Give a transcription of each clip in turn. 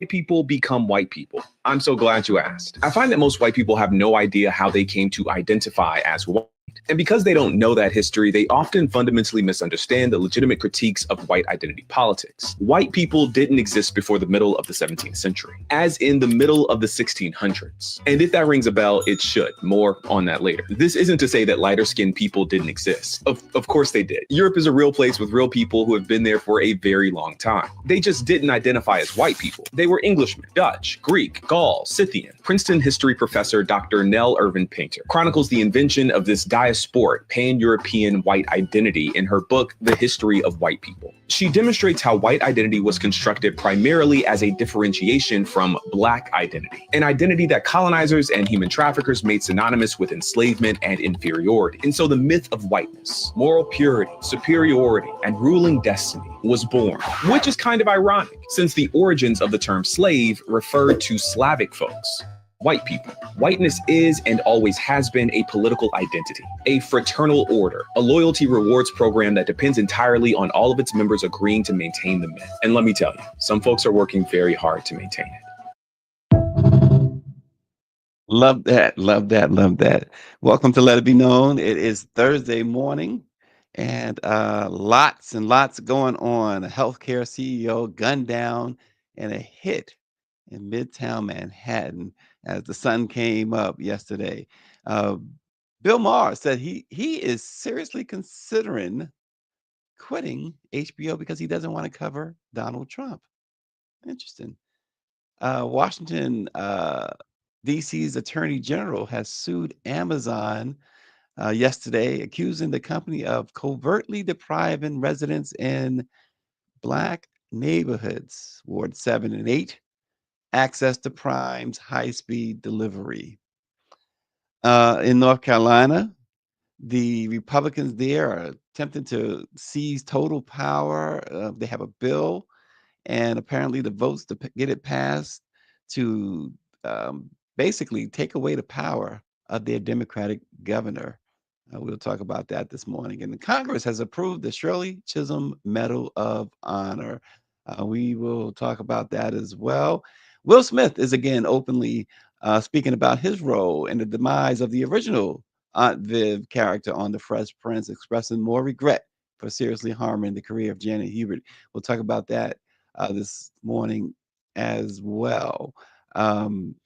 white people become white people? I'm so glad you asked. I find that most white people have no idea how they came to identify as white. And because they don't know that history, they often fundamentally misunderstand the legitimate critiques of white identity politics. White people didn't exist before the middle of the 17th century, as in the middle of the 1600s. And if that rings a bell, it should. More on that later. This isn't to say that lighter-skinned people didn't exist. Of course they did. Europe is a real place with real people who have been there for a very long time. They just didn't identify as white people. They were Englishmen, Dutch, Greek, Gaul, Scythian. Princeton history professor Dr. Nell Irvin Painter chronicles the invention of this diasporic pan-European white identity in her book, The History of White People. She demonstrates how white identity was constructed primarily as a differentiation from black identity, an identity that colonizers and human traffickers made synonymous with enslavement and inferiority. And so the myth of whiteness, moral purity, superiority, and ruling destiny was born, which is kind of ironic, since the origins of the term slave referred to Slavic folks. White people. Whiteness is and always has been a political identity, a fraternal order, a loyalty rewards program that depends entirely on all of its members agreeing to maintain the myth. And let me tell you, some folks are working very hard to maintain it. Love that, love that, love that. Welcome to Let It Be Known. It is Thursday morning and lots and lots going on. A healthcare CEO gunned down and a hit in Midtown Manhattan as the sun came up yesterday. Uh, Bill Maher said he is seriously considering quitting HBO because he doesn't want to cover Donald Trump. Interesting. Washington, DC's Attorney General has sued Amazon yesterday, accusing the company of covertly depriving residents in Black neighborhoods, Ward 7 and 8, access to Prime's high-speed delivery. In North Carolina, the Republicans there are attempting to seize total power. They have a bill, and apparently the votes to get it passed to basically take away the power of their Democratic governor. We'll talk about that this morning. And the Congress has approved the Shirley Chisholm Medal of Honor. We will talk about that as well. Will Smith is again openly speaking about his role in the demise of the original Aunt Viv character on The Fresh Prince, expressing more regret for seriously harming the career of Janet Hubert. We'll talk about that this morning as well. And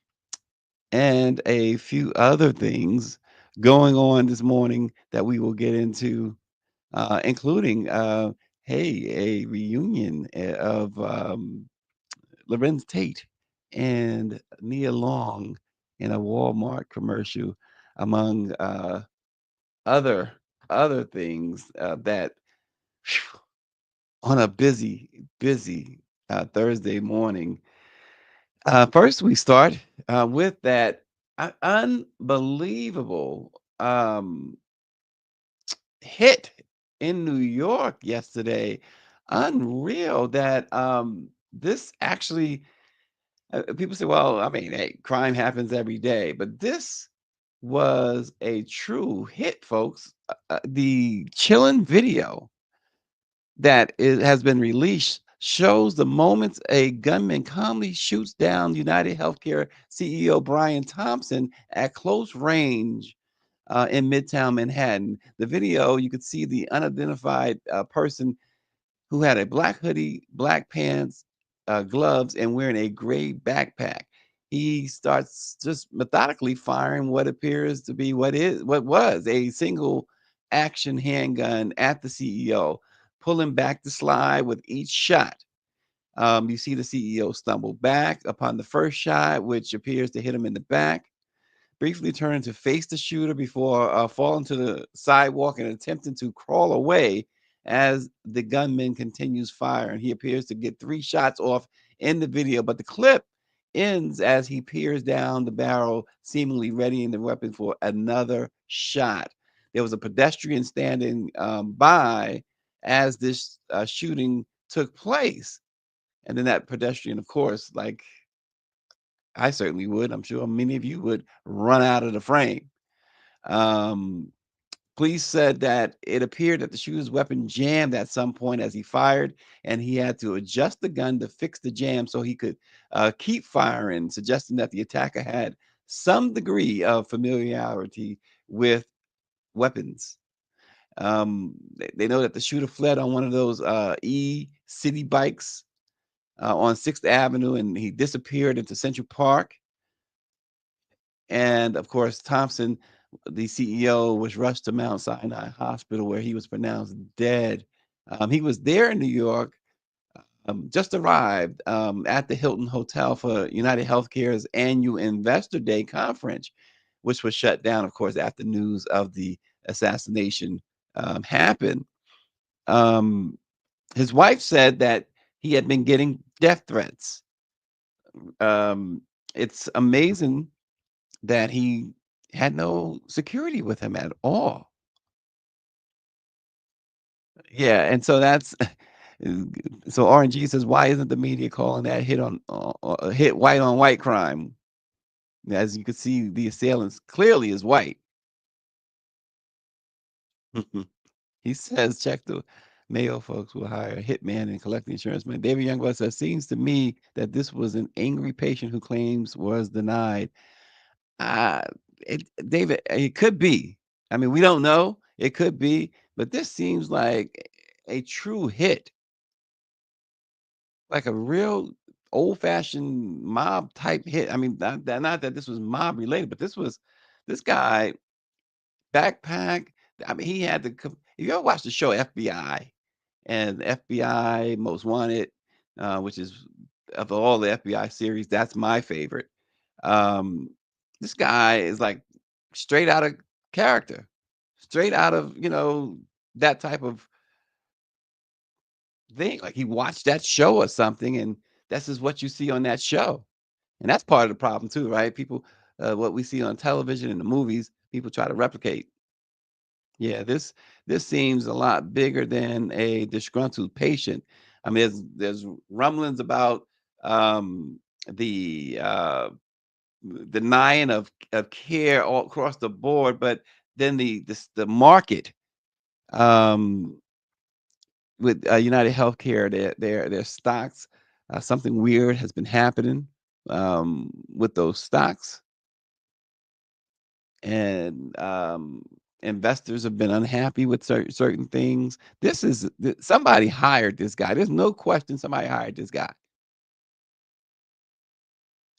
a few other things going on this morning that we will get into, including, hey, a reunion of Lorenz Tate and Nia Long in a Walmart commercial, among other things that phew, on a busy Thursday morning. First, we start with that unbelievable hit in New York yesterday. Unreal that this actually, people say, well, I mean, hey, crime happens every day, but this was a true hit, folks. The chilling video that has been released shows the moments a gunman calmly shoots down United Healthcare CEO Brian Thompson at close range in Midtown Manhattan. The video, you could see the unidentified person who had a black hoodie, black pants, gloves, and wearing a gray backpack. He starts just methodically firing what appears to be what was a single action handgun at the CEO, pulling back the slide with each shot. You see the CEO stumble back upon the first shot, which appears to hit him in the back, briefly turning to face the shooter before falling to the sidewalk and attempting to crawl away as the gunman continues firing. He appears to get 3 shots off in the video, but the clip ends as he peers down the barrel, seemingly readying the weapon for another shot. There was a pedestrian standing by as this shooting took place. And then that pedestrian, of course, like I certainly would, I'm sure many of you would, run out of the frame. Um, Police said that it appeared that the shooter's weapon jammed at some point as he fired, and he had to adjust the gun to fix the jam so he could keep firing, suggesting that the attacker had some degree of familiarity with weapons. They know that the shooter fled on one of those city bikes on 6th Avenue, and he disappeared into Central Park. And of course, Thompson, the CEO, was rushed to Mount Sinai Hospital where he was pronounced dead. He was there in New York, just arrived at the Hilton Hotel for United Healthcare's annual Investor Day conference, which was shut down, of course, after news of the assassination happened. Um, his wife said that he had been getting death threats. Um, it's amazing that he had no security with him at all. Yeah, and so that's so RNG says, why isn't the media calling that hit white on white crime? As you can see, the assailants clearly is white. He says, check the Mayo folks will hire a hitman and collect the insurance money. David Youngblood says, seems to me that this was an angry patient who claims was denied. Uh, David, it could be. I mean, we don't know. It could be, but this seems like a true hit, like a real old-fashioned mob type hit. I mean, not that this was mob related, but this guy backpack. I mean, he had to come. If you ever watch the show FBI and FBI Most Wanted, which is of all the FBI series, that's my favorite. Um, this guy is like straight out of character, straight out of, that type of thing. Like he watched that show or something, and this is what you see on that show. And that's part of the problem too, right? People, what we see on television and the movies, people try to replicate. Yeah, this seems a lot bigger than a disgruntled patient. I mean, there's rumblings about the denying of care all across the board, but then the market um, with United Healthcare, their stocks, something weird has been happening with those stocks, and investors have been unhappy with certain things. Somebody hired this guy. There's no question somebody hired this guy.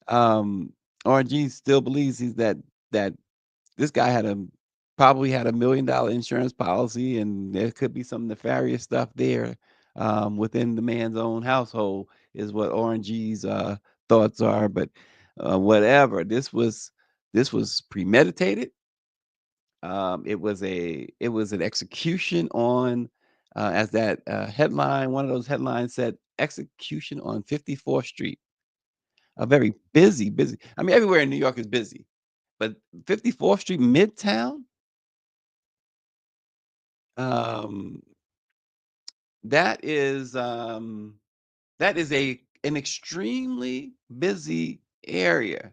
Um, RG still believes that this guy probably had $1 million insurance policy, and there could be some nefarious stuff there within the man's own household, is what RNG's thoughts are. But whatever, this was premeditated. It was an execution on, as that headline, one of those headlines said, execution on 54th Street. A very busy. I mean, everywhere in New York is busy, but 54th Street, Midtown, um, that is an extremely busy area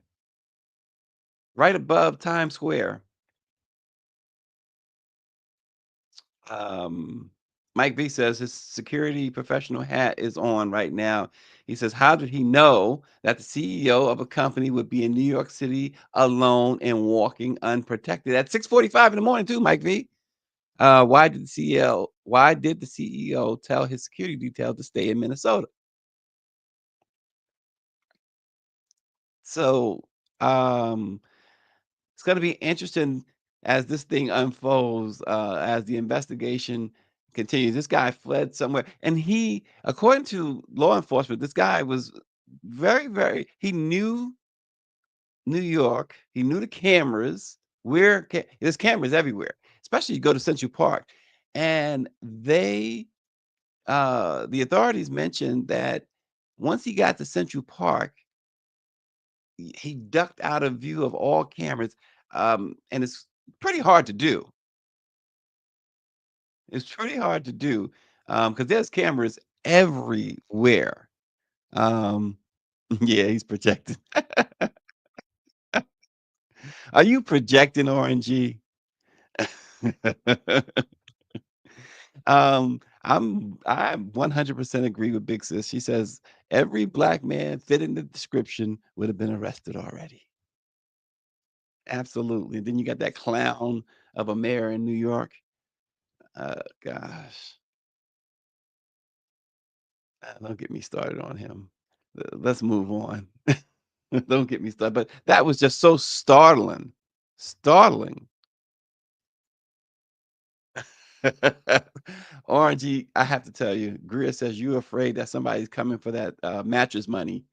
right above Times Square. Um, Mike V says his security professional hat is on right now. He says, how did he know that the CEO of a company would be in New York City alone and walking unprotected at 6:45 in the morning, too, Mike V? Why did the CEO tell his security detail to stay in Minnesota? So um, it's going to be interesting as this thing unfolds, as the investigation continues. This guy fled somewhere, and according to law enforcement, this guy was he knew New York, he knew the cameras. There's cameras everywhere, especially you go to Central Park, and the authorities mentioned that once he got to Central Park, he ducked out of view of all cameras, and it's pretty hard to do. It's pretty hard to do, because there's cameras everywhere. Um, yeah, he's projecting. Are you projecting, RNG? I 100% agree with Big Sis. She says every black man fitting the description would have been arrested already. Absolutely. Then you got that clown of a mayor in New York. Gosh, don't get me started on him. Let's move on. Don't get me started. But that was just so startling. Startling. RNG, I have to tell you, Greer says you're afraid that somebody's coming for that mattress money.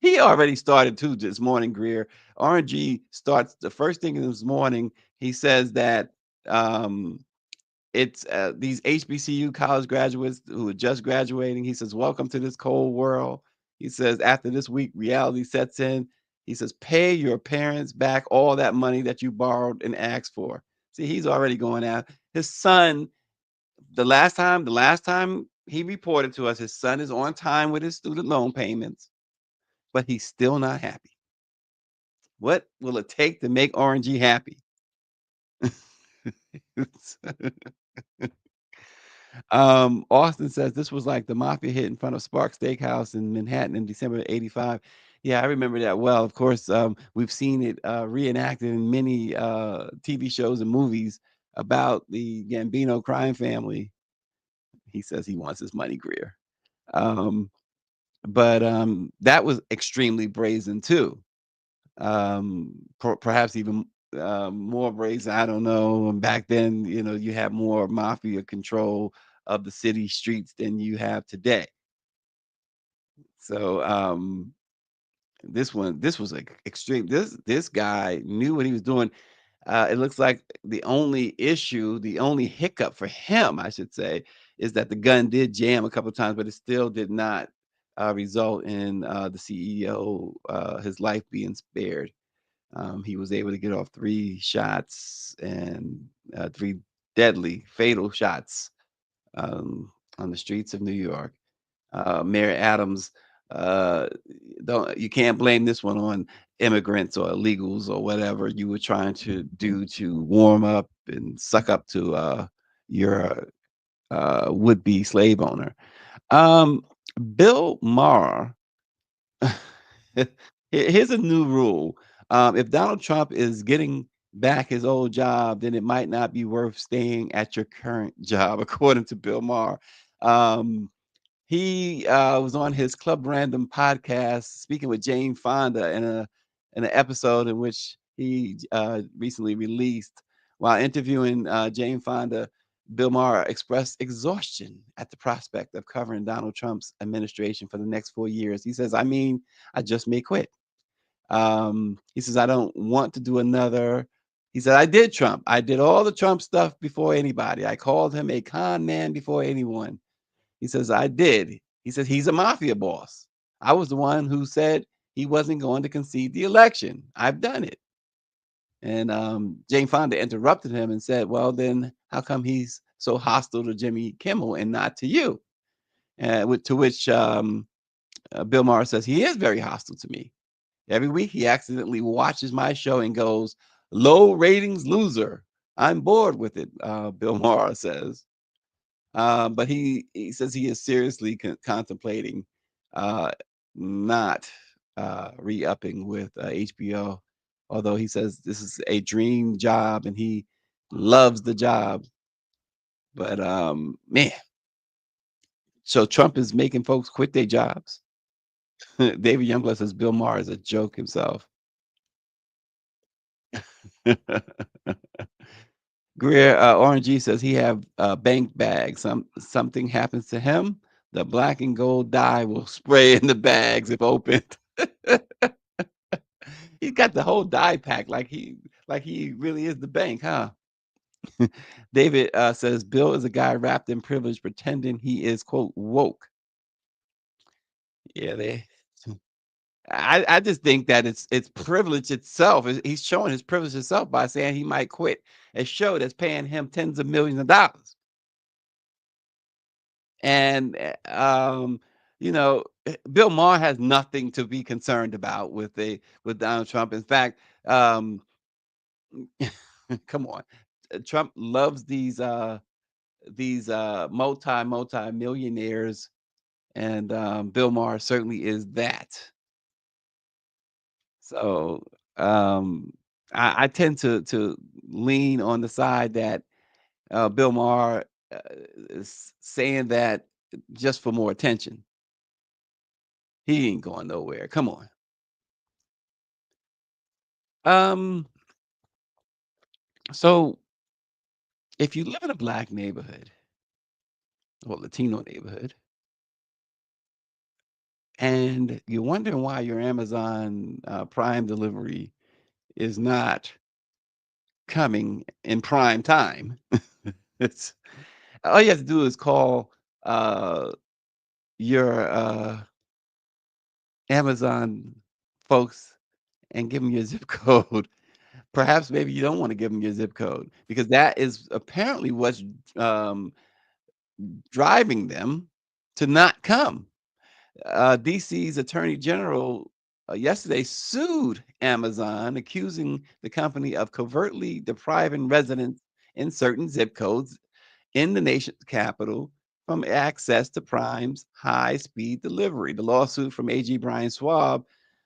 He already started too this morning, Greer. RNG starts the first thing this morning. He says that um, it's these HBCU college graduates who are just graduating. He says, "Welcome to this cold world." He says, "After this week, reality sets in." He says, "Pay your parents back all that money that you borrowed and asked for." See, he's already going out. His son, the last time he reported to us, his son is on time with his student loan payments, but he's still not happy. What will it take to make RNG happy? Austin says this was like the mafia hit in front of Spark Steakhouse in Manhattan in December '85. Yeah, I remember that well. Of course, we've seen it reenacted in many TV shows and movies about the Gambino crime family. He says he wants his money, Greer. Um, but that was extremely brazen too. Perhaps even more brazen. I don't know. And back then, you had more mafia control of the city streets than you have today. So this was like extreme. This guy knew what he was doing. It looks like the only issue, the only hiccup for him, I should say, is that the gun did jam a couple of times, but it still did not result in the CEO, his life being spared. He was able to get off 3 shots and 3 deadly, fatal shots on the streets of New York. Mayor Adams, uh, don't you can't blame this one on immigrants or illegals or whatever you were trying to do to warm up and suck up to your would-be slave owner. Um, Bill Maher, here's a new rule. If Donald Trump is getting back his old job, then it might not be worth staying at your current job, according to Bill Maher. Um, he was on his Club Random podcast speaking with Jane Fonda in an episode in which he recently released. While interviewing Jane Fonda, Bill Maher expressed exhaustion at the prospect of covering Donald Trump's administration for the next 4 years. He says, "I mean, I just may quit." He says, "I don't want to do another." He said, "I did Trump. I did all the Trump stuff before anybody. I called him a con man before anyone." He says, "I did." He says, "He's a mafia boss. I was the one who said he wasn't going to concede the election. I've done it." And Jane Fonda interrupted him and said, "Well, then how come he's so hostile to Jimmy Kimmel and not to you?" To which Bill Maher says, "He is very hostile to me. Every week he accidentally watches my show and goes, 'Low ratings loser. I'm bored with it,'" Bill Maher says. But he says he is seriously contemplating uh, not re-upping with HBO, although he says this is a dream job and he loves the job. But man, so Trump is making folks quit their jobs. David Youngblood says Bill Maher is a joke himself. Greer RNG says he have bank bags. Something happens to him, the black and gold dye will spray in the bags if opened. He's got the whole dye pack like he really is the bank, huh? David says Bill is a guy wrapped in privilege, pretending he is quote woke. Yeah, they. I just think that it's privilege itself. He's showing his privilege itself by saying he might quit a show that's paying him tens of millions of dollars. And Bill Maher has nothing to be concerned about with Donald Trump. In fact, come on. Trump loves these multi millionaires, and Bill Maher certainly is that. So I tend to lean on the side that Bill Maher is saying that just for more attention. He ain't going nowhere. Come on. Um, so if you live in a black neighborhood or Latino neighborhood, and you're wondering why your Amazon Prime delivery is not coming in prime time, it's all you have to do is call uh, your Amazon folks and give them your zip code. Perhaps maybe you don't want to give them your zip code because that is apparently what's um, driving them to not come. DC's Attorney General yesterday sued Amazon, accusing the company of covertly depriving residents in certain zip codes in the nation's capital from access to Prime's high speed delivery. The lawsuit from AG Brian Schwab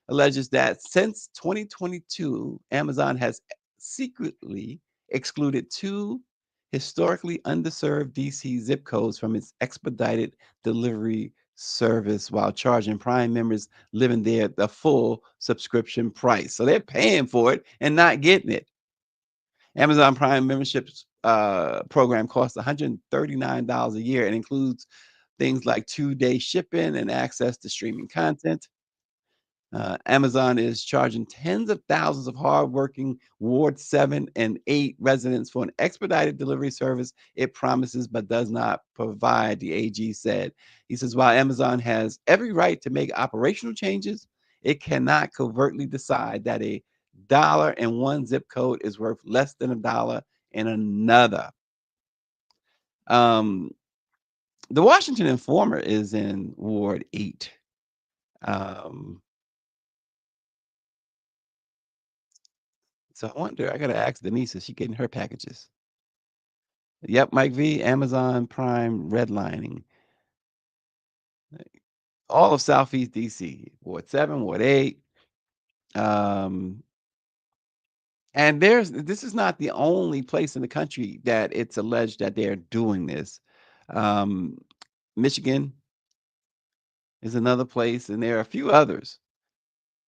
alleges that since 2022, Amazon has secretly excluded two historically underserved DC zip codes from its expedited delivery service while charging Prime members living there the full subscription price. So they're paying for it and not getting it. Amazon Prime memberships program costs $139 a year and includes things like 2-day shipping and access to streaming content. Amazon is charging tens of thousands of hardworking Ward 7 and 8 residents for an expedited delivery service it promises but does not provide, the AG said. He says, while Amazon has every right to make operational changes, it cannot covertly decide that a dollar in one zip code is worth less than a dollar in another. Um, the Washington Informer is in Ward 8. Um, So I wonder, I gotta ask Denise, is she getting her packages? Yep, Mike V, Amazon Prime redlining. All of Southeast DC, Ward 7, Ward 8. Um, and this is not the only place in the country that it's alleged that they're doing this. Um, Michigan is another place, and there are a few others.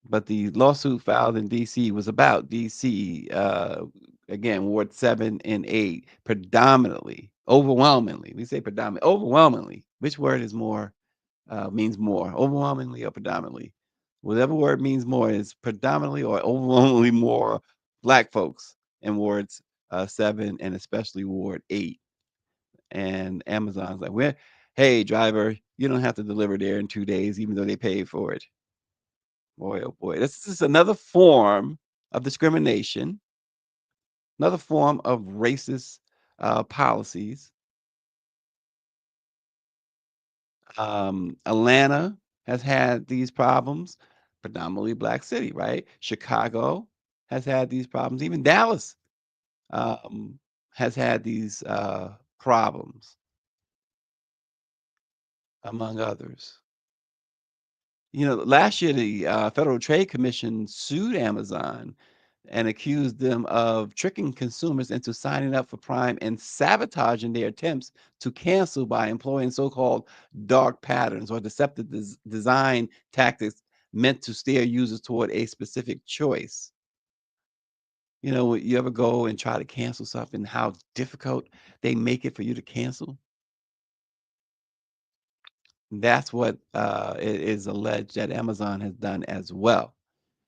But the lawsuit filed in DC was about DC, again, Ward 7 and 8, predominantly, overwhelmingly. We say predominantly, overwhelmingly. Which word is more, means more, overwhelmingly or predominantly? Whatever word means more is predominantly or overwhelmingly more Black folks in Wards 7 and especially Ward 8. And Amazon's like, well, hey, driver, you don't have to deliver there in 2 days, even though they paid for it. Boy, oh boy, this is another form of discrimination, another form of racist policies. Atlanta has had these problems, predominantly Black city, right? Chicago has had these problems. Even Dallas um, has had these problems, among others. You know, last year the Federal Trade Commission sued Amazon and accused them of tricking consumers into signing up for Prime and sabotaging their attempts to cancel by employing so-called dark patterns or deceptive design tactics meant to steer users toward a specific choice. You know, you ever go and try to cancel something, how difficult they make it for you to cancel? That's what it is alleged that Amazon has done as well.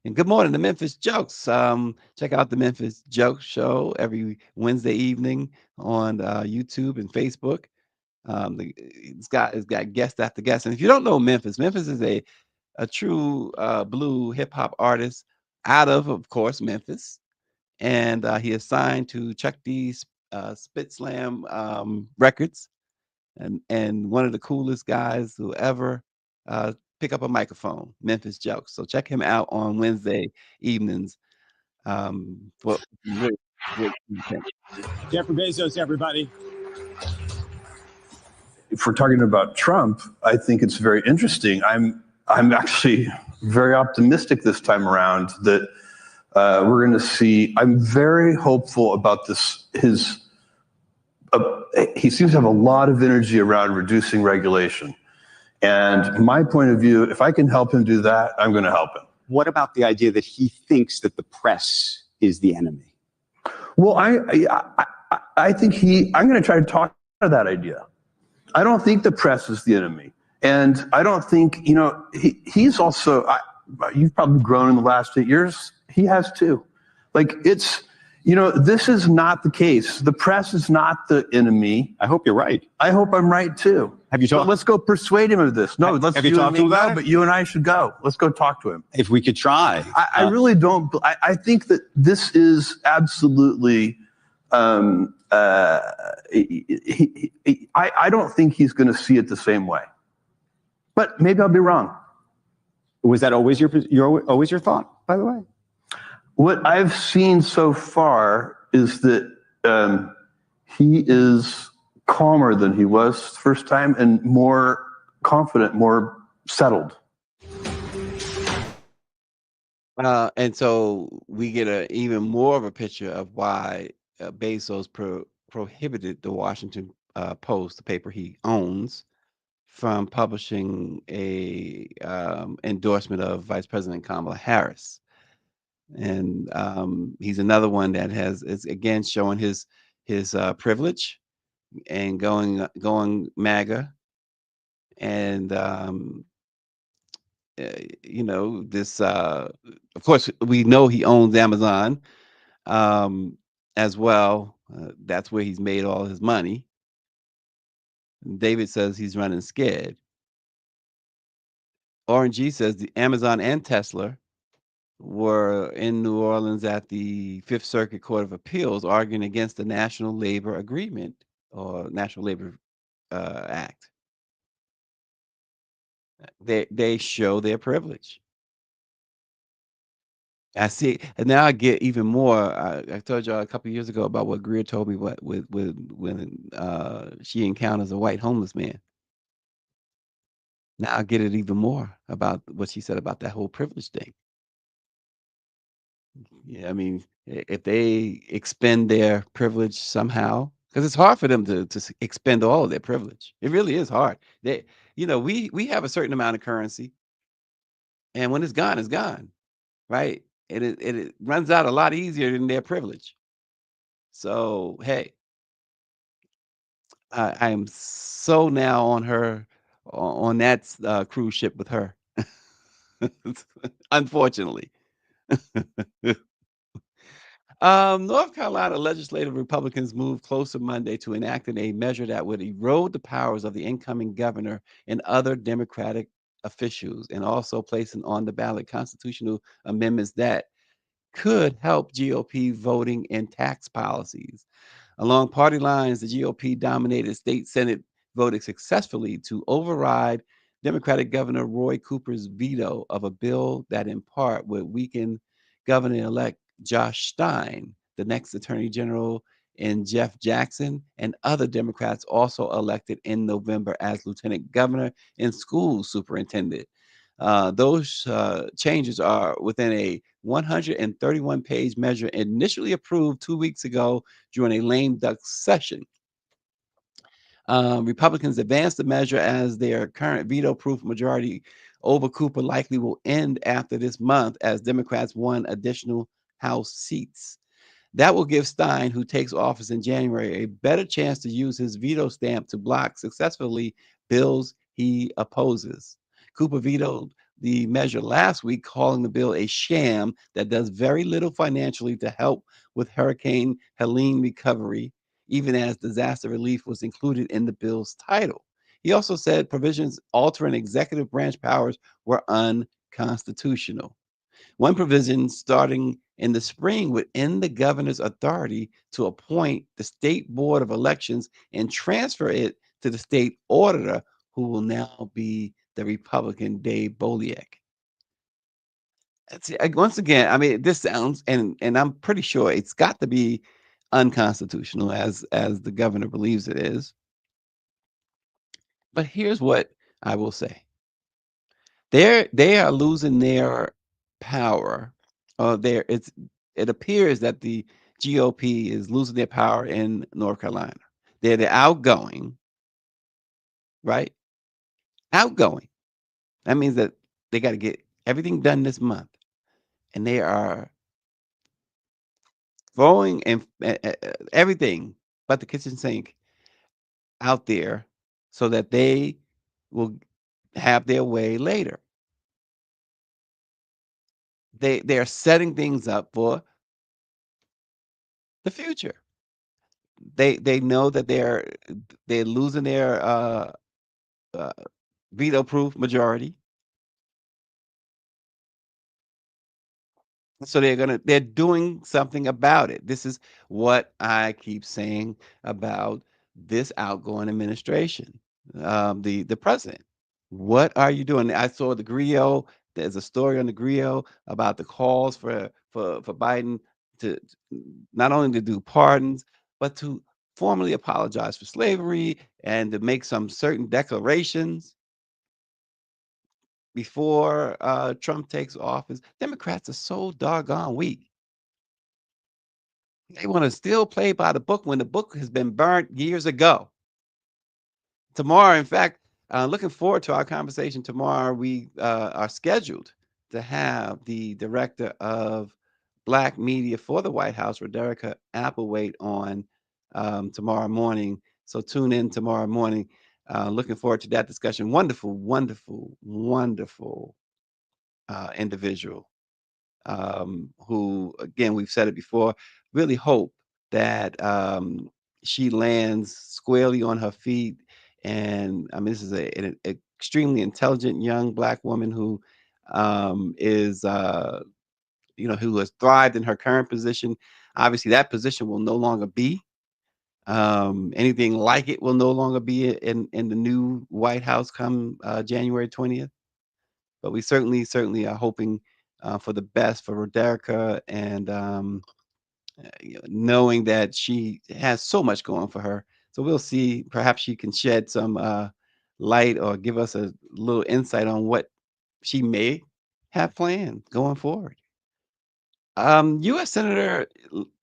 And good morning to Memphis Jokes. Check out the Memphis Jokes Show every Wednesday evening on YouTube and Facebook. It's got guest after guest. And if you don't know Memphis, Memphis is a true blue hip hop artist out of course, Memphis. And he is signed to Chuck D's Spit Slam Records, and one of the coolest guys who ever pick up a microphone, Memphis Jokes. So check him out on Wednesday evenings. For Jeffrey Bezos, everybody. If we're talking about Trump, I think it's very interesting. I'm actually very optimistic this time around that we're going to see. I'm very hopeful about this. He seems to have a lot of energy around reducing regulation. And my point of view, if I can help him do that, I'm going to help him. What about the idea that he thinks that the press is the enemy? Well, I think I'm going to try to talk to that idea. I don't think the press is the enemy. And I don't think, he's also, you've probably grown in the last 8 years. He has too. This is not the case. The press is not the enemy. I hope you're right. I hope I'm right too. Have you talked? But let's go persuade him of this. No, let's have you talked to him about it? But you and I should go. Let's go talk to him. If we could try. I really don't. I think that this is absolutely. I don't think he's going to see it the same way. But maybe I'll be wrong. Was that always your thought, by the way? What I've seen so far is that he is calmer than he was the first time and more confident, more settled. And so we get even more of a picture of why Bezos prohibited the Washington Post, the paper he owns, from publishing a endorsement of Vice President Kamala Harris. And he's another one that is again showing his privilege and going MAGA. And this of course we know he owns Amazon as well. That's where he's made all his money. David says he's running scared. Orange G says the Amazon and Tesla were in New Orleans at the Fifth Circuit Court of Appeals arguing against the National Labor Agreement or National Labor Act. They show their privilege. I see, and now I get even more. I told y'all a couple of years ago about what Greer told me when she encounters a white homeless man. Now I get it even more about what she said about that whole privilege thing. Yeah, I mean, if they expend their privilege somehow, because it's hard for them to expend all of their privilege. It really is hard. We have a certain amount of currency, and when it's gone, right? It runs out a lot easier than their privilege. So hey, I am so now on her on that cruise ship with her. Unfortunately. North Carolina legislative Republicans moved closer Monday to enacting a measure that would erode the powers of the incoming governor and other Democratic officials, and also placing on the ballot constitutional amendments that could help GOP voting and tax policies. Along party lines, the GOP dominated state Senate voted successfully to override Democratic Governor Roy Cooper's veto of a bill that in part would weaken Governor-elect Josh Stein, the next Attorney General, and Jeff Jackson, and other Democrats also elected in November as Lieutenant Governor and school superintendent. Those changes are within a 131-page measure initially approved 2 weeks ago during a lame duck session. Republicans advanced the measure as their current veto-proof majority over Cooper likely will end after this month as Democrats won additional House seats. That will give Stein, who takes office in January, a better chance to use his veto stamp to block successfully bills he opposes. Cooper vetoed the measure last week, calling the bill a sham that does very little financially to help with Hurricane Helene recovery, even as disaster relief was included in the bill's title. He also said provisions altering executive branch powers were unconstitutional. One provision starting in the spring would end the governor's authority to appoint the state board of elections and transfer it to the state auditor, who will now be the Republican Dave Bolduc. Once again, I mean, this sounds, and I'm pretty sure it's got to be unconstitutional, as the governor believes it is. But here's what I will say: they are losing their power. It appears that the GOP is losing their power in North Carolina. They're the outgoing, right? Outgoing. That means that they got to get everything done this month, and they are throwing and everything but the kitchen sink out there so that they will have their way later. They're setting things up for the future. They know that they're losing their uh, veto proof majority. So they're doing something about it. This is what I keep saying about this outgoing administration, the president. What are you doing? I saw the Grio. There's a story on the Grio about the calls for Biden to not only to do pardons, but to formally apologize for slavery and to make some certain declarations before Trump takes office. Democrats are so doggone weak. They want to still play by the book when the book has been burnt years ago. Tomorrow, in fact, looking forward to our conversation tomorrow. We are scheduled to have the director of Black media for the White House, Roderica Applewhite, on tomorrow morning. So tune in tomorrow morning. Looking forward to that discussion. Wonderful, wonderful, wonderful individual who, again, we've said it before, really hope that she lands squarely on her feet. And I mean, this is an extremely intelligent young Black woman who is, who has thrived in her current position. Obviously, that position will no longer be. Anything like it will no longer be in the new White House come January 20th. But we certainly are hoping for the best for Roderica, and knowing that she has so much going for her. So we'll see. Perhaps she can shed some light or give us a little insight on what she may have planned going forward. U.S. Senator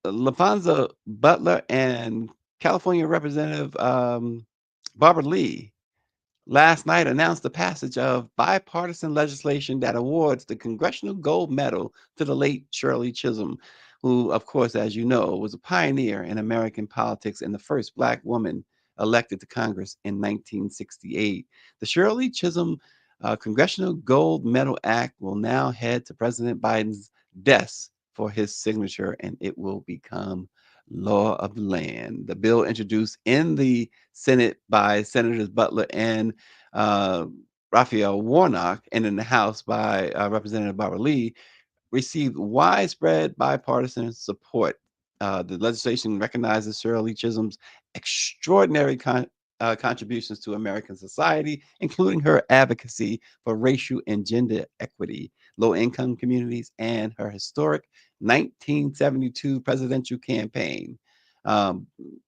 LaFonza Butler and California Representative Barbara Lee last night announced the passage of bipartisan legislation that awards the Congressional Gold Medal to the late Shirley Chisholm, who, of course, as you know, was a pioneer in American politics and the first Black woman elected to Congress in 1968. The Shirley Chisholm Congressional Gold Medal Act will now head to President Biden's desk for his signature, and it will become law of the land. The bill, introduced in the Senate by Senators Butler and uh, Raphael Warnock, and in the House by Representative Barbara Lee, received widespread bipartisan support. The legislation recognizes Shirley Chisholm's extraordinary contributions to American society, including her advocacy for racial and gender equity, low income communities, and her historic 1972 presidential campaign. Um,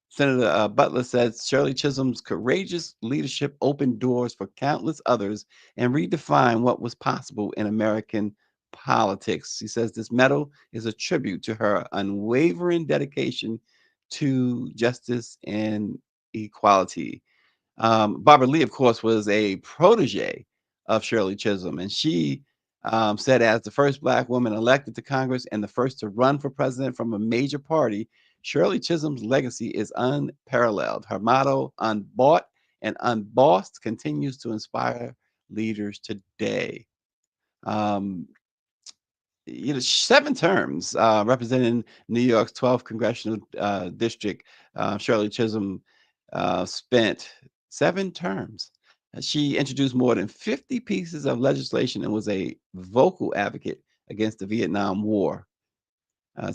Senator Butler says Shirley Chisholm's courageous leadership opened doors for countless others and redefined what was possible in American politics. He says this medal is a tribute to her unwavering dedication to justice and equality. Barbara Lee, of course, was a protege of Shirley Chisholm, and she said, as the first Black woman elected to Congress and the first to run for president from a major party, Shirley Chisholm's legacy is unparalleled. Her motto, unbought and unbossed, continues to inspire leaders today. Um, 7 terms representing New York's 12th congressional district. Shirley Chisholm spent 7 terms. She introduced more than 50 pieces of legislation and was a vocal advocate against the Vietnam War.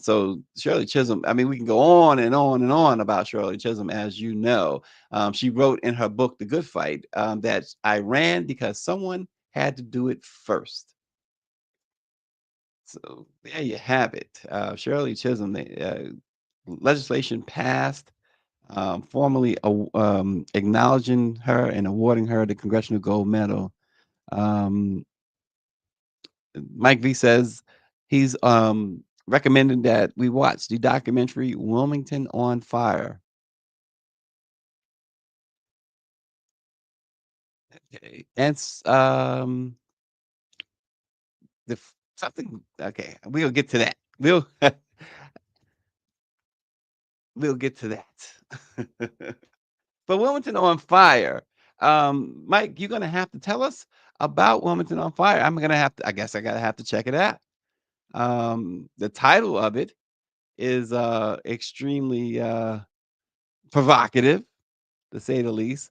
So Shirley Chisholm, I mean, we can go on and on and on about Shirley Chisholm, as you know. She wrote in her book, The Good Fight, that I ran because someone had to do it first. So there you have it. Shirley Chisholm, legislation passed, formally acknowledging her and awarding her the Congressional Gold Medal. Um, Mike V says he's recommending that we watch the documentary Wilmington on Fire. Okay. And something. Okay, we'll get to that. We'll get to that. But Wilmington on Fire, Mike, you're gonna have to tell us about Wilmington on Fire. I'm gonna have to. I guess I gotta have to check it out. The title of it is extremely provocative, to say the least.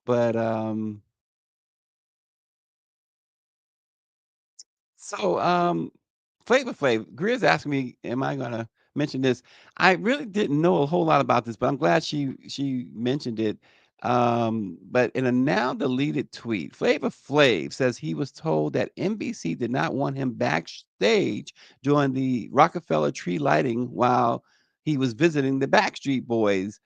But Flavor Flav, Greer's asking me, am I gonna mention this? I really didn't know a whole lot about this, but I'm glad she mentioned it. But in a now deleted tweet, Flavor Flav says he was told that NBC did not want him backstage during the Rockefeller tree lighting while he was visiting the Backstreet Boys.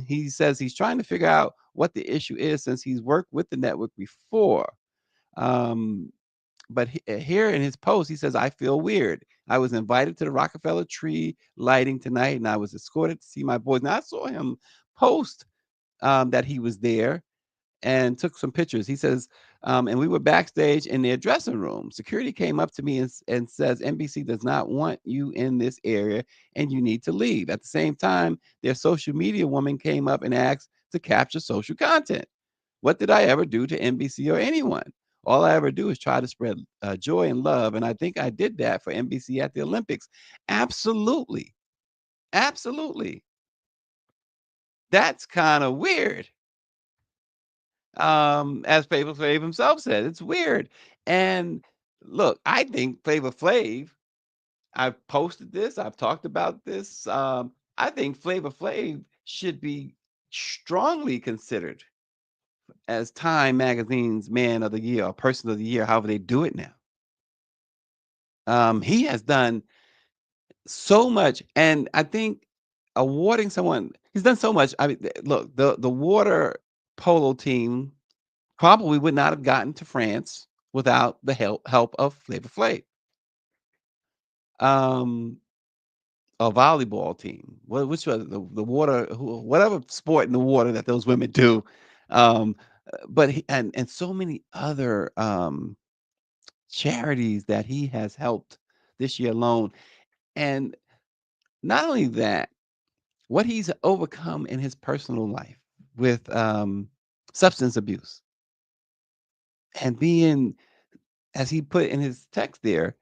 He says he's trying to figure out what the issue is since he's worked with the network before. Um, but here in his post, he says, I feel weird. I was invited to the Rockefeller tree lighting tonight, and I was escorted to see my boys. Now, I saw him post that he was there and took some pictures. He says, and we were backstage in their dressing room. Security came up to me and says, NBC does not want you in this area and you need to leave. At the same time, their social media woman came up and asked to capture social content. What did I ever do to NBC or anyone? All I ever do is try to spread joy and love. And I think I did that for NBC at the Olympics. Absolutely. Absolutely. That's kind of weird. As Flavor Flav himself said, it's weird. And look, I think Flavor Flav, I've posted this, I've talked about this. I think Flavor Flav should be strongly considered as Time Magazine's Man of the Year or Person of the Year, however they do it now. He has done so much, and I think awarding someone, he's done so much. I mean, look, the water polo team probably would not have gotten to France without the help of Flavor Flav. A volleyball team, which was the water, whatever sport in the water that those women do. Um, but and so many other charities that he has helped this year alone. And not only that, what he's overcome in his personal life with substance abuse and being, as he put in his text there,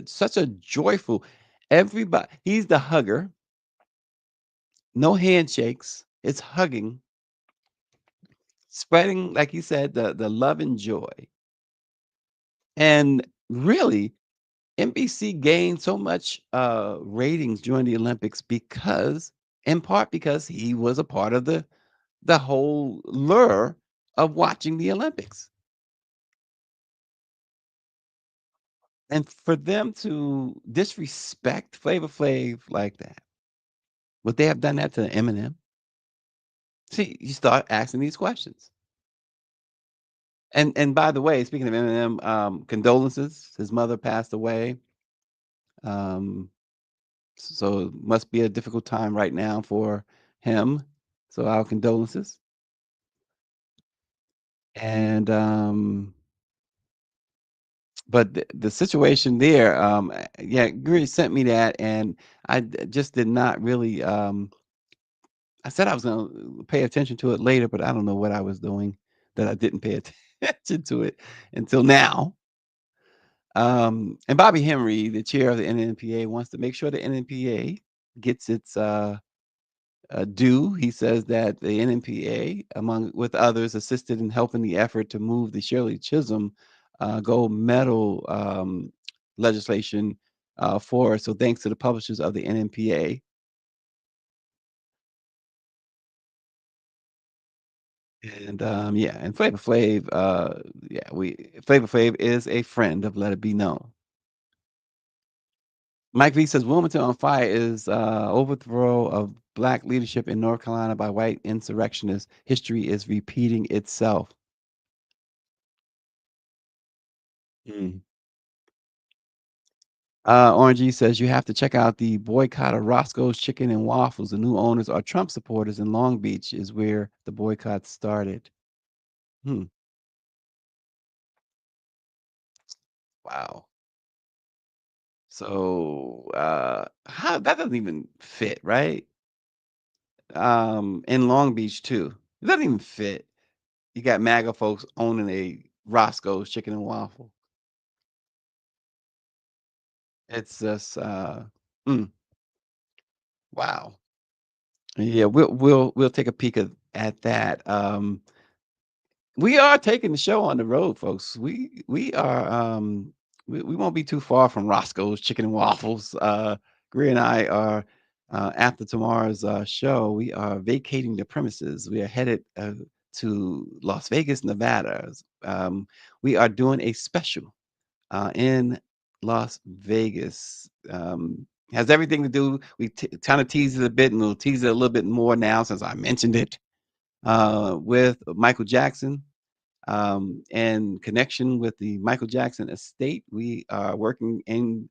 such a joyful, everybody, he's the hugger, no handshakes, it's hugging, spreading, like he said, the love and joy. And really, NBC gained so much ratings during the Olympics because, in part, because he was a part of the whole lure of watching the Olympics. And for them to disrespect Flavor Flav like that, would they have done that to Eminem? See, you start asking these questions. And by the way, speaking of Eminem, condolences. His mother passed away. Um, so it must be a difficult time right now for him. So our condolences. And but the situation there, yeah, Gary sent me that, and I just did not really. I said I was going to pay attention to it later, but I don't know what I was doing that I didn't pay attention to it until now. And Bobby Henry, the chair of the NNPA, wants to make sure the NNPA gets its due. He says that the NNPA, among with others, assisted in helping the effort to move the Shirley Chisholm gold medal legislation forward. So thanks to the publishers of the NNPA. And yeah, and Flavor Flav, Flavor Flav is a friend of Let It Be Known. Mike V says Wilmington on Fire is overthrow of black leadership in North Carolina by white insurrectionists. History is repeating itself. Mm. Orange E says you have to check out the boycott of Roscoe's Chicken and Waffles. The new owners are Trump supporters in Long Beach, is where the boycott started. Wow. So how that doesn't even fit, right? In Long Beach too. It doesn't even fit. You got MAGA folks owning a Roscoe's Chicken and Waffle. It's just mm, wow. Yeah, we'll take a peek at that. We are taking the show on the road, folks. We are we won't be too far from Roscoe's Chicken and Waffles. Greer and I are after tomorrow's show, we are vacating the premises. We are headed to Las Vegas, Nevada. We are doing a special in Las Vegas. Has everything to do. We kind of teased it a bit, and we'll tease it a little bit more now since I mentioned it with Michael Jackson. In connection with the Michael Jackson estate, we are working in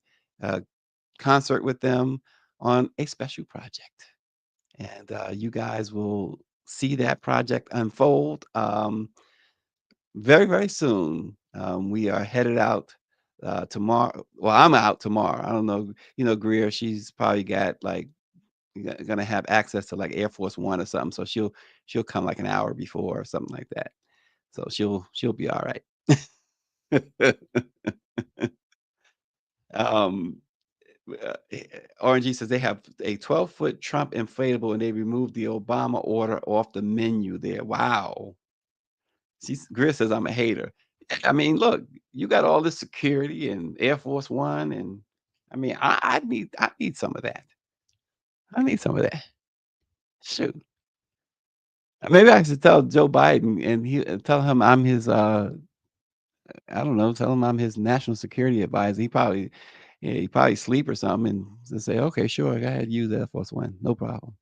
concert with them on a special project. And you guys will see that project unfold very, very soon. We are headed out tomorrow. Well, I'm out tomorrow. I don't know. You know, Greer, she's probably got like gonna have access to like Air Force One or something. So she'll come like an hour before or something like that. So she'll be all right. um, RNG says they have a 12-foot Trump inflatable and they removed the Obama order off the menu there. Wow. Greer says I'm a hater. I mean, look, you got all this security and Air Force One, and I mean, I need some of that. I need some of that. Shoot. Maybe I should tell Joe Biden and he tell him I'm his I don't know, tell him I'm his national security advisor. He probably sleep or something and just say, okay, sure, go ahead, use Air Force One. No problem.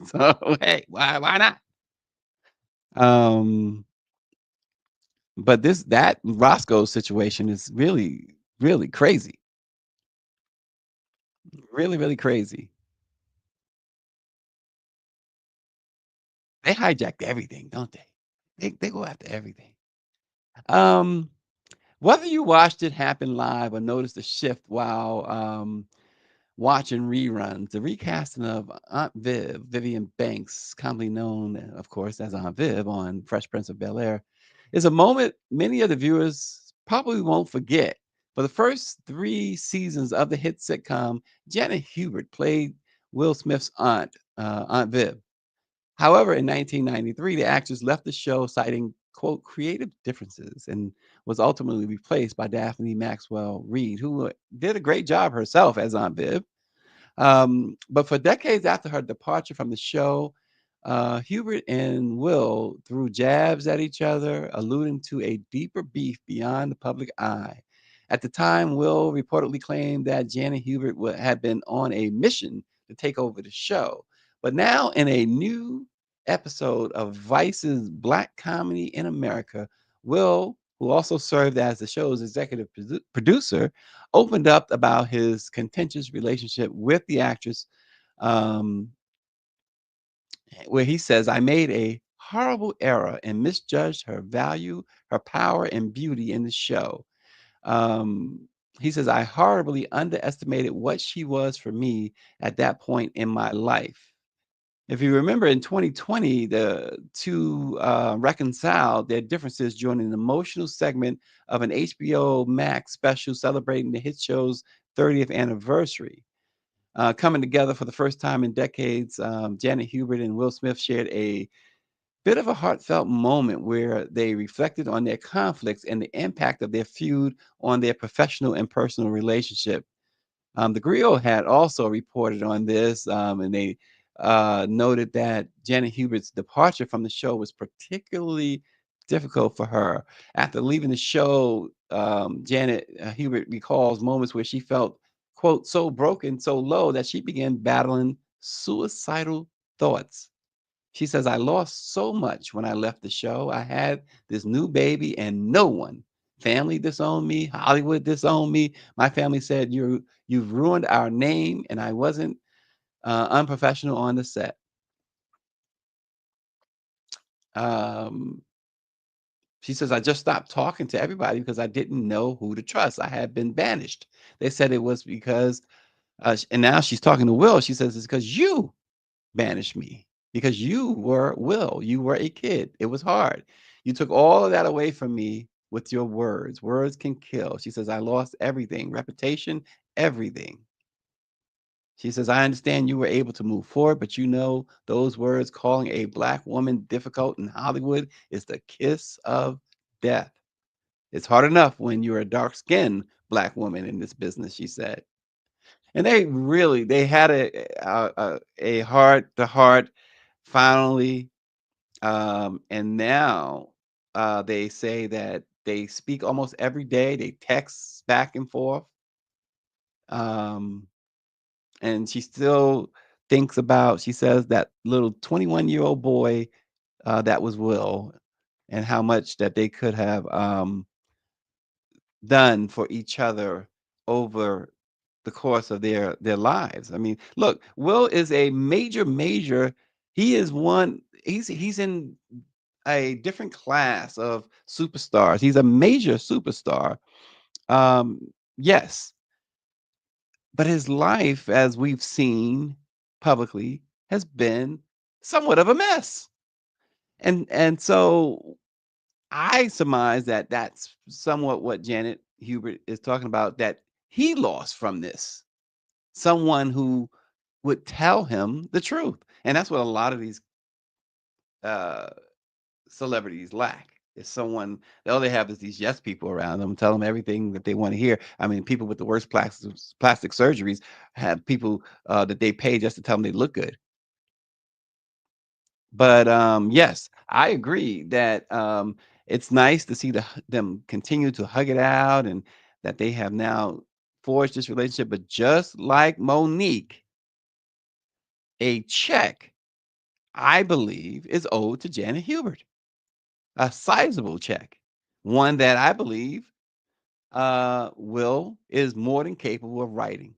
So hey, why not? Um, but that Roscoe situation is really, really crazy. Really, really crazy. They hijacked everything, don't they? They go after everything. Whether you watched it happen live or noticed a shift while watching reruns, the recasting of Aunt Viv, Vivian Banks, commonly known, of course, as Aunt Viv on Fresh Prince of Bel-Air, is a moment many of the viewers probably won't forget. For the first 3 seasons of the hit sitcom, Janet Hubert played Will Smith's aunt, Aunt Viv. However, in 1993, the actress left the show citing, quote, creative differences and was ultimately replaced by Daphne Maxwell Reid, who did a great job herself as Aunt Viv. But for decades after her departure from the show, Hubert and Will threw jabs at each other, alluding to a deeper beef beyond the public eye. At the time, Will reportedly claimed that Janet Hubert had been on a mission to take over the show. But now, in a new episode of Vice's Black Comedy in America, Will, who also served as the show's executive producer, opened up about his contentious relationship with the actress, um, where he says, I made a horrible error and misjudged her value, her power, and beauty in the show. Um, he says, I horribly underestimated what she was for me at that point in my life. If you remember in 2020, the two reconciled their differences during an emotional segment of an HBO Max special celebrating the hit show's 30th anniversary. Coming together for the first time in decades, Janet Hubert and Will Smith shared a bit of a heartfelt moment where they reflected on their conflicts and the impact of their feud on their professional and personal relationship. The Griot had also reported on this, and they noted that Janet Hubert's departure from the show was particularly difficult for her. After leaving the show, Janet Hubert recalls moments where she felt, quote, so broken, so low that she began battling suicidal thoughts. She says, I lost so much when I left the show. I had this new baby and no one, family disowned me, Hollywood disowned me. My family said, you've ruined our name, and I wasn't unprofessional on the set. She says, I just stopped talking to everybody because I didn't know who to trust. I had been banished. They said it was because, and now she's talking to Will. She says, it's because you banished me, because you were Will. You were a kid. It was hard. You took all of that away from me with your words. Words can kill. She says, I lost everything, reputation, everything. She says, I understand you were able to move forward, but you know, those words calling a Black woman difficult in Hollywood is the kiss of death. It's hard enough when you're a dark-skinned Black woman in this business, she said. And they had a heart-to-heart finally. And now they say that they speak almost every day. They text back and forth. And she still thinks about, she says, that little 21-year-old boy that was Will, and how much that they could have done for each other over the course of their lives. I mean, look, Will is a major, he is one, he's in a different class of superstars. He's a major superstar. Yes, but his life, as we've seen publicly, has been somewhat of a mess. And so I surmise that that's somewhat what Janet Hubert is talking about, that he lost from this. Someone who would tell him the truth. And that's what a lot of these celebrities lack. Is someone, all they have is these yes people around them, tell them everything that they want to hear. I mean, people with the worst plastic surgeries have people that they pay just to tell them they look good. But yes, I agree that it's nice to see them continue to hug it out, and that they have now forged this relationship. But just like Monique, a check, I believe, is owed to Janet Hubert. A sizable check, one that I believe Will is more than capable of writing.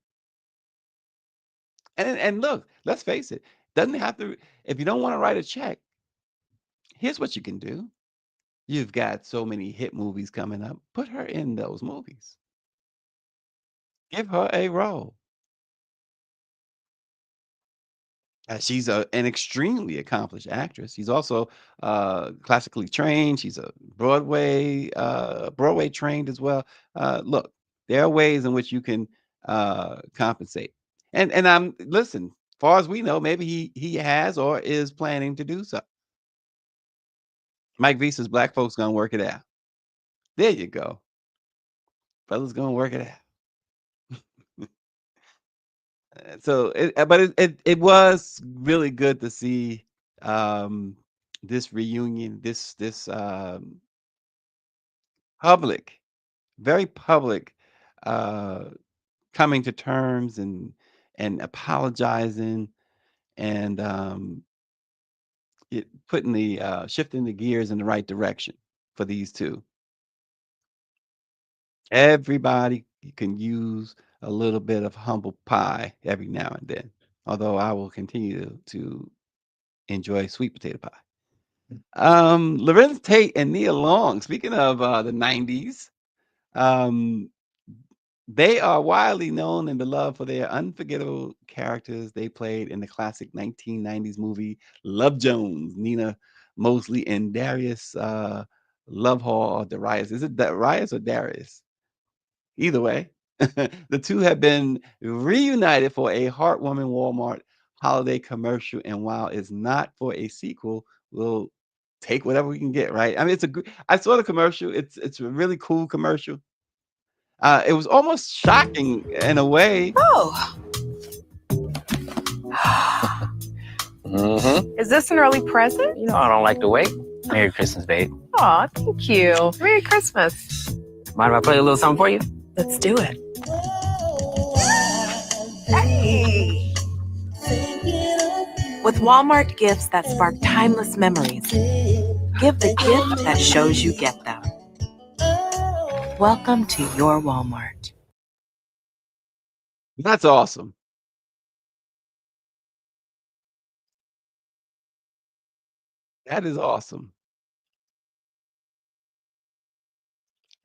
And look, let's face it, doesn't have to. If you don't want to write a check, here's what you can do. You've got so many hit movies coming up. Put her in those movies. Give her a role. She's an extremely accomplished actress. She's also classically trained. She's a Broadway trained as well. Look, there are ways in which you can compensate. And I'm listen. Far as we know, maybe he has or is planning to do so. Mike V says Black folks gonna work it out. There you go. Fellas gonna work it out. So, but it was really good to see this reunion, this public, very public, coming to terms and apologizing, and putting the shifting the gears in the right direction for these two. Everybody can use a little bit of humble pie every now and then. Although I will continue to enjoy sweet potato pie. Lorenz Tate and Nia Long, speaking of the 90s, they are widely known and beloved for their unforgettable characters they played in the classic 1990s movie Love Jones. Nina Mosley and Darius Lovehall, or Darius. Is it Darius or Darius? Either way, the two have been reunited for a heartwarming Walmart holiday commercial, and while it's not for a sequel, we'll take whatever we can get, right? I mean, I saw the commercial. It's a really cool commercial. It was almost shocking in a way. Oh. Is this an early present? You know I don't like to wait. Merry Christmas, babe. Aw, thank you. Merry Christmas. Mind if I play a little something for you? Let's do it. Hey! With Walmart gifts that spark timeless memories, give the gift that shows you get them. Welcome to your Walmart. That's awesome. That is awesome.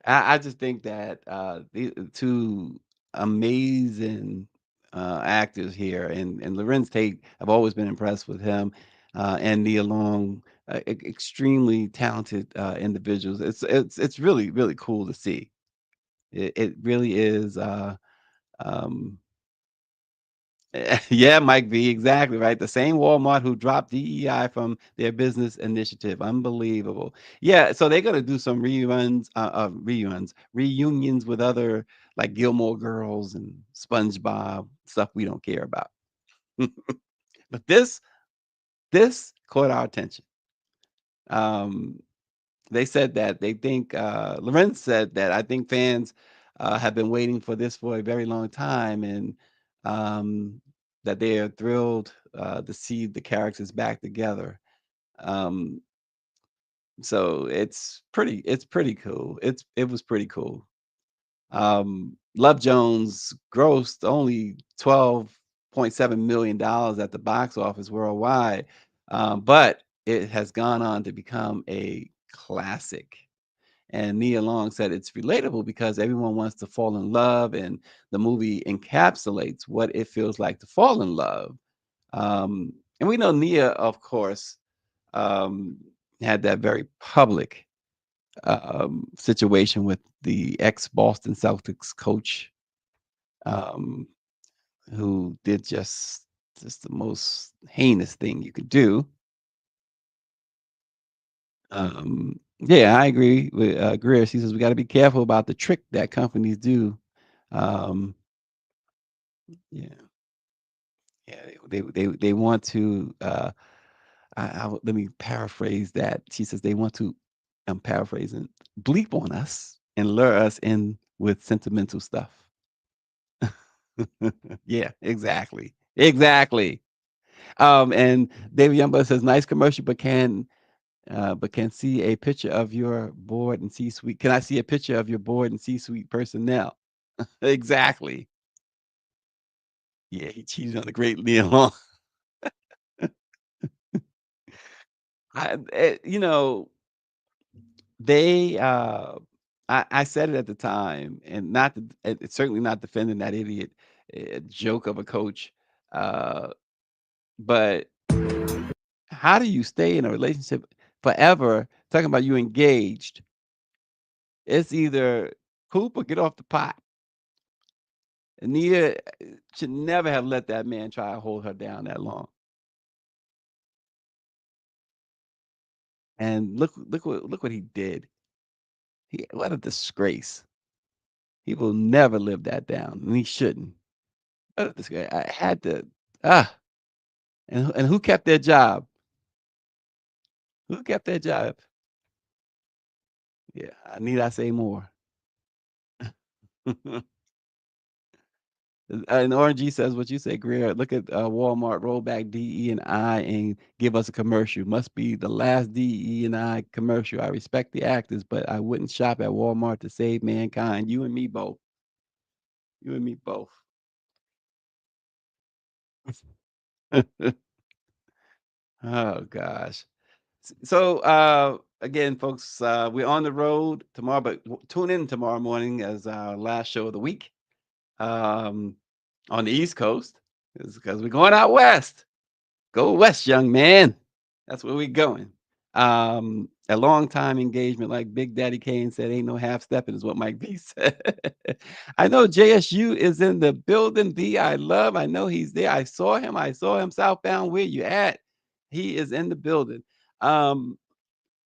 I just think that the two amazing actors here, and Lorenz Tate, I've always been impressed with him, and Nia Long, extremely talented individuals. It's really really cool to see. It really is. Um, Yeah, Mike V, exactly right. The same Walmart who dropped DEI from their business initiative. Unbelievable. Yeah, so they're gonna do some reunions with other like Gilmore Girls and SpongeBob stuff we don't care about. But this caught our attention. Um, they said that they think Lorenz said that I think fans have been waiting for this for a very long time, and um, that they are thrilled to see the characters back together. Um, so it's pretty cool. It was pretty cool. Love Jones grossed only $12.7 million at the box office worldwide, but it has gone on to become a classic. And Nia Long said it's relatable because everyone wants to fall in love, and the movie encapsulates what it feels like to fall in love. And we know Nia, of course, um, had that very public situation with the ex Boston Celtics coach, um, who did just the most heinous thing you could do. Yeah, I agree with Greer. He says we got to be careful about the trick that companies do. Um, yeah, yeah, they want to. Let me paraphrase that. She says they want to. I'm paraphrasing. Bleep on us and lure us in with sentimental stuff. Yeah, exactly, exactly. And David Youngblood says nice commercial, but can see a picture of your board and C-suite. Can I see a picture of your board and C-suite personnel? Exactly. Yeah, he cheated on the great Nia Long. You know, they. I said it at the time, and not it's certainly not defending that idiot joke of a coach. Uh, but how do you stay in a relationship forever? Talking about you engaged. It's either poop or get off the pot. Nia should never have let that man try to hold her down that long. And look what he did. What a disgrace. He will never live that down, and he shouldn't. What a disgrace. I had to and who kept their job? Who kept their job? Yeah, need I say more? And RNG says what you say, Greer. Look at Walmart roll back DE and I and give us a commercial. Must be the last DE and I commercial. I respect the actors, but I wouldn't shop at Walmart to save mankind. You and me both. You and me both. Oh gosh. So again, folks, we're on the road tomorrow, but tune in tomorrow morning as our last show of the week um, on the East Coast, because we're going out west. Go west, young man. That's where we're going. A long time engagement, like Big Daddy Kane said, ain't no half stepping, is what Mike B said. I know JSU is in the building. B, I love. I know he's there. I saw him. Southbound. Where you at? He is in the building. And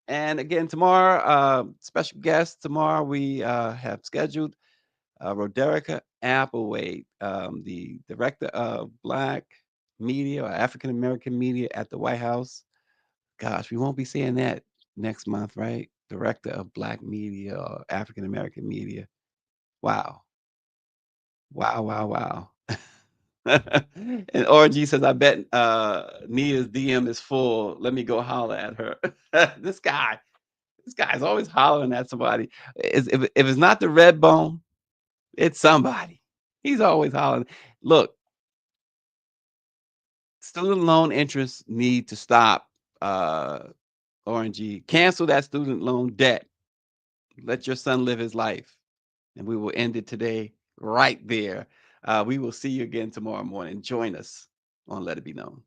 again, tomorrow, special guest tomorrow, we have scheduled Roderica Applewhite, the director of Black media or African American media at the White House. Gosh, we won't be seeing that next month, right? Director of Black media or African American media. Wow. Wow, wow, wow. And RG says, I bet Nia's DM is full. Let me go holler at her. This guy's always hollering at somebody. If it's not the red bone, it's somebody. He's always hollering. Look, student loan interest need to stop. RNG, cancel that student loan debt. Let your son live his life. And we will end it today right there. We will see you again tomorrow morning. Join us on Let It Be Known.